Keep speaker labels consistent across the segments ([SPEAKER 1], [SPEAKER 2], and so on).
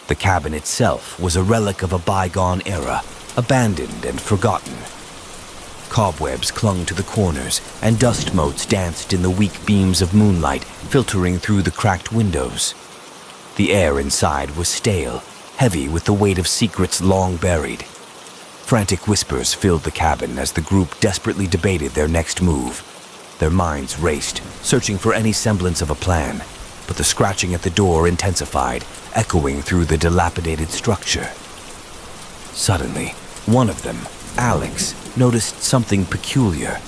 [SPEAKER 1] The cabin itself was a relic of a bygone era, abandoned and forgotten. Cobwebs clung to the corners, and dust motes danced in the weak beams of moonlight filtering through the cracked windows. The air inside was stale, heavy with the weight of secrets long buried. Frantic whispers filled the cabin as the group desperately debated their next move. Their minds raced, searching for any semblance of a plan, but the scratching at the door intensified, echoing through the dilapidated structure. Suddenly, one of them, Alex, noticed something peculiar.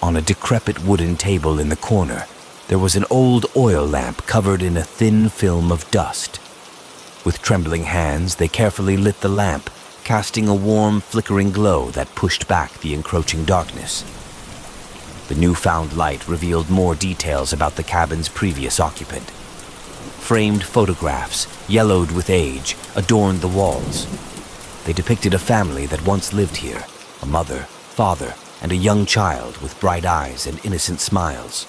[SPEAKER 1] On a decrepit wooden table in the corner, there was an old oil lamp covered in a thin film of dust. With trembling hands, they carefully lit the lamp, casting a warm, flickering glow that pushed back the encroaching darkness. The newfound light revealed more details about the cabin's previous occupant. Framed photographs, yellowed with age, adorned the walls. They depicted a family that once lived here, a mother, father, and a young child with bright eyes and innocent smiles.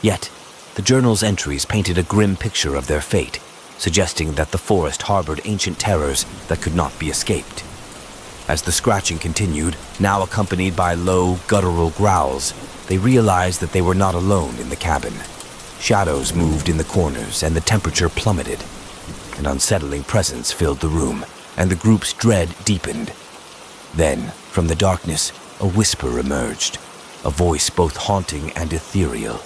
[SPEAKER 1] Yet, the journal's entries painted a grim picture of their fate, suggesting that the forest harbored ancient terrors that could not be escaped. As the scratching continued, now accompanied by low, guttural growls, they realized that they were not alone in the cabin. Shadows moved in the corners, and the temperature plummeted. An unsettling presence filled the room, and the group's dread deepened. Then, from the darkness, a whisper emerged, a voice both haunting and ethereal.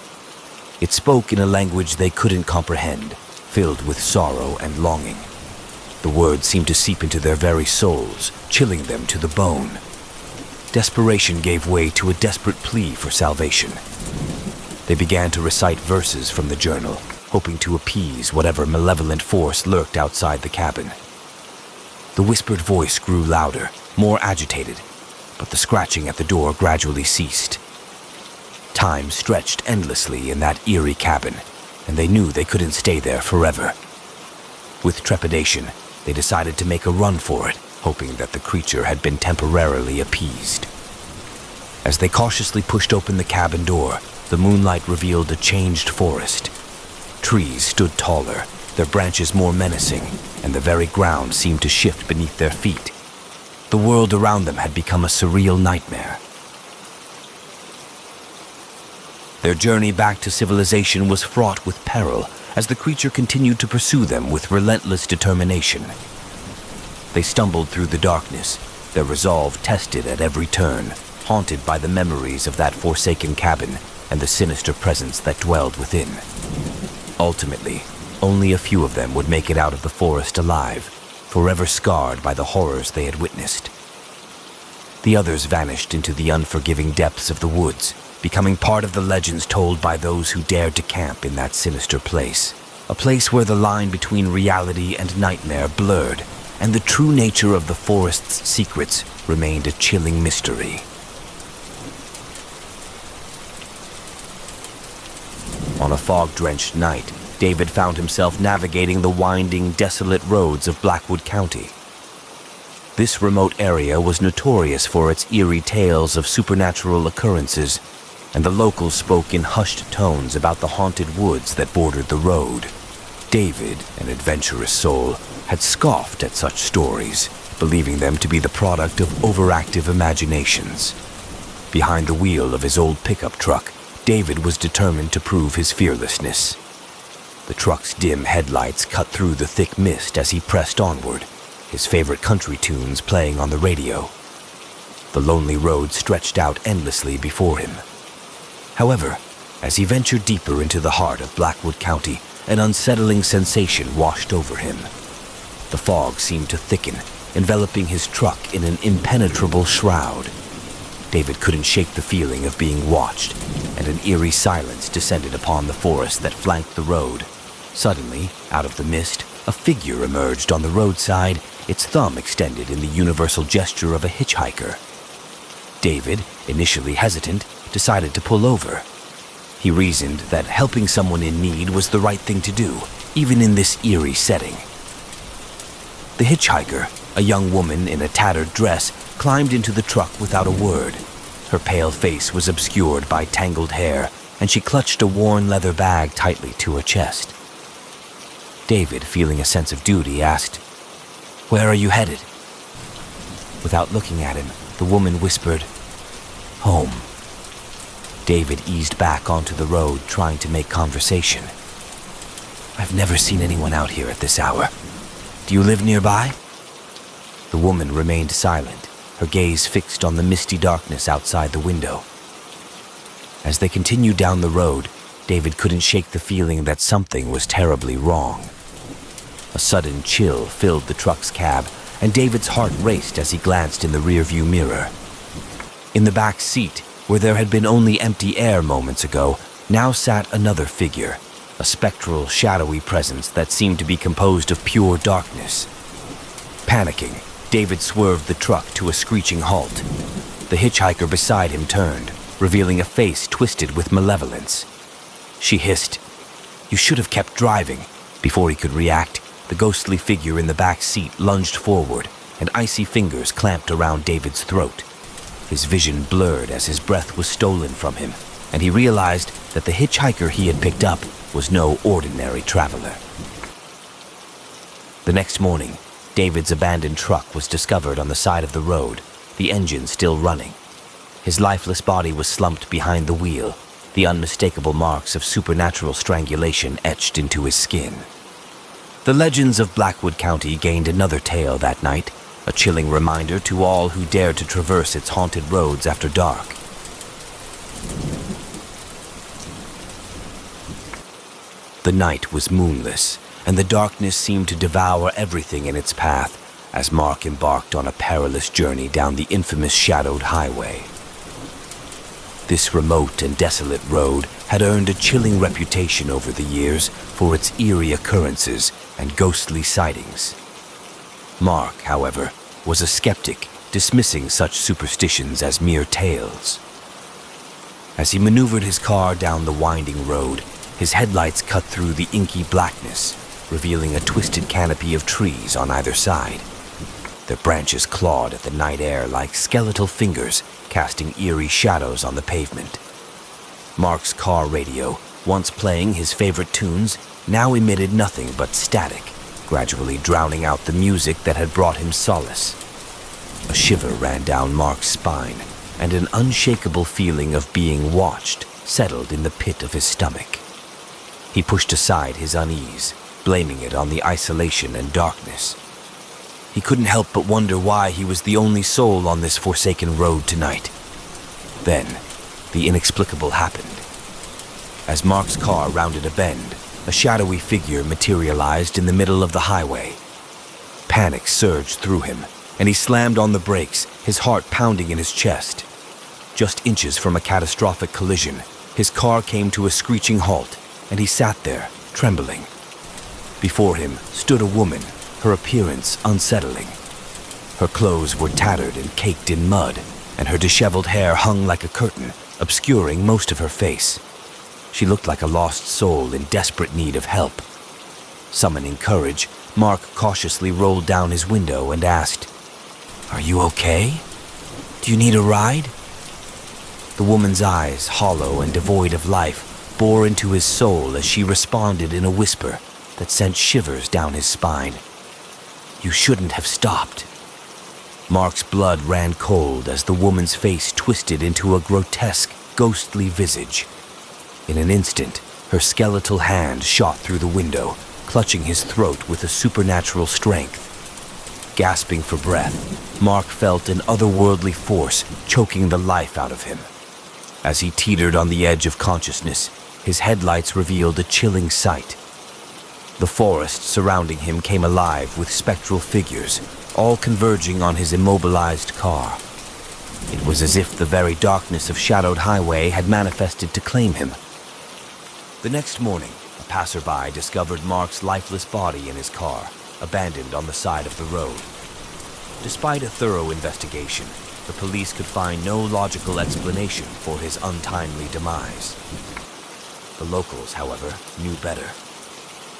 [SPEAKER 1] It spoke in a language they couldn't comprehend, filled with sorrow and longing. The words seemed to seep into their very souls, chilling them to the bone. Desperation gave way to a desperate plea for salvation. They began to recite verses from the journal, hoping to appease whatever malevolent force lurked outside the cabin. The whispered voice grew louder, more agitated, but the scratching at the door gradually ceased. Time stretched endlessly in that eerie cabin, and they knew they couldn't stay there forever. With trepidation, they decided to make a run for it, hoping that the creature had been temporarily appeased. As they cautiously pushed open the cabin door, the moonlight revealed a changed forest. Trees stood taller, their branches more menacing, and the very ground seemed to shift beneath their feet. The world around them had become a surreal nightmare. Their journey back to civilization was fraught with peril as the creature continued to pursue them with relentless determination. They stumbled through the darkness, their resolve tested at every turn, haunted by the memories of that forsaken cabin and the sinister presence that dwelled within. Ultimately, only a few of them would make it out of the forest alive, forever scarred by the horrors they had witnessed. The others vanished into the unforgiving depths of the woods, becoming part of the legends told by those who dared to camp in that sinister place. A place where the line between reality and nightmare blurred, and the true nature of the forest's secrets remained a chilling mystery. On a fog-drenched night, David found himself navigating the winding, desolate roads of Blackwood County. This remote area was notorious for its eerie tales of supernatural occurrences, and the locals spoke in hushed tones about the haunted woods that bordered the road. David, an adventurous soul, had scoffed at such stories, believing them to be the product of overactive imaginations. Behind the wheel of his old pickup truck, David was determined to prove his fearlessness. The truck's dim headlights cut through the thick mist as he pressed onward, his favorite country tunes playing on the radio. The lonely road stretched out endlessly before him. However, as he ventured deeper into the heart of Blackwood County, an unsettling sensation washed over him. The fog seemed to thicken, enveloping his truck in an impenetrable shroud. David couldn't shake the feeling of being watched, and an eerie silence descended upon the forest that flanked the road. Suddenly, out of the mist, a figure emerged on the roadside, its thumb extended in the universal gesture of a hitchhiker. David, initially hesitant, decided to pull over. He reasoned that helping someone in need was the right thing to do, even in this eerie setting. The hitchhiker, a young woman in a tattered dress, climbed into the truck without a word. Her pale face was obscured by tangled hair, and she clutched a worn leather bag tightly to her chest. David, feeling a sense of duty, asked, "Where are you headed?" Without looking at him, the woman whispered, "Home." David eased back onto the road, trying to make conversation. "I've never seen anyone out here at this hour. Do you live nearby?" The woman remained silent, her gaze fixed on the misty darkness outside the window. As they continued down the road, David couldn't shake the feeling that something was terribly wrong. A sudden chill filled the truck's cab, and David's heart raced as he glanced in the rearview mirror. In the back seat, where there had been only empty air moments ago, now sat another figure, a spectral, shadowy presence that seemed to be composed of pure darkness. Panicking, David swerved the truck to a screeching halt. The hitchhiker beside him turned, revealing a face twisted with malevolence. She hissed, "You should have kept driving." Before he could react, the ghostly figure in the back seat lunged forward, and icy fingers clamped around David's throat. His vision blurred as his breath was stolen from him, and he realized that the hitchhiker he had picked up was no ordinary traveler. The next morning, David's abandoned truck was discovered on the side of the road, the engine still running. His lifeless body was slumped behind the wheel, the unmistakable marks of supernatural strangulation etched into his skin. The legends of Blackwood County gained another tale that night, a chilling reminder to all who dared to traverse its haunted roads after dark. The night was moonless, and the darkness seemed to devour everything in its path as Mark embarked on a perilous journey down the infamous shadowed highway. This remote and desolate road had earned a chilling reputation over the years for its eerie occurrences and ghostly sightings. Mark, however, was a skeptic, dismissing such superstitions as mere tales. As he maneuvered his car down the winding road, his headlights cut through the inky blackness, revealing a twisted canopy of trees on either side. Their branches clawed at the night air like skeletal fingers, casting eerie shadows on the pavement. Mark's car radio, once playing his favorite tunes, now emitted nothing but static, gradually drowning out the music that had brought him solace. A shiver ran down Mark's spine, and an unshakable feeling of being watched settled in the pit of his stomach. He pushed aside his unease, blaming it on the isolation and darkness. He couldn't help but wonder why he was the only soul on this forsaken road tonight. Then, the inexplicable happened. As Mark's car rounded a bend, a shadowy figure materialized in the middle of the highway. Panic surged through him, and he slammed on the brakes, his heart pounding in his chest. Just inches from a catastrophic collision, his car came to a screeching halt, and he sat there, trembling. Before him stood a woman, her appearance unsettling. Her clothes were tattered and caked in mud, and her disheveled hair hung like a curtain, obscuring most of her face. She looked like a lost soul in desperate need of help. Summoning courage, Mark cautiously rolled down his window and asked, "Are you okay? Do you need a ride?" The woman's eyes, hollow and devoid of life, bore into his soul as she responded in a whisper that sent shivers down his spine. "You shouldn't have stopped." Mark's blood ran cold as the woman's face twisted into a grotesque, ghostly visage. In an instant, her skeletal hand shot through the window, clutching his throat with a supernatural strength. Gasping for breath, Mark felt an otherworldly force choking the life out of him. As he teetered on the edge of consciousness, his headlights revealed a chilling sight. The forest surrounding him came alive with spectral figures, all converging on his immobilized car. It was as if the very darkness of Shadowed Highway had manifested to claim him. The next morning, a passerby discovered Mark's lifeless body in his car, abandoned on the side of the road. Despite a thorough investigation, the police could find no logical explanation for his untimely demise. The locals, however, knew better.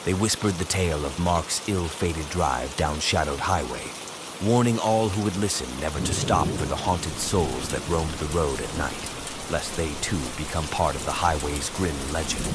[SPEAKER 1] They whispered the tale of Mark's ill-fated drive down Shadowed Highway, warning all who would listen never to stop for the haunted souls that roamed the road at night, lest they too become part of the highway's grim legend.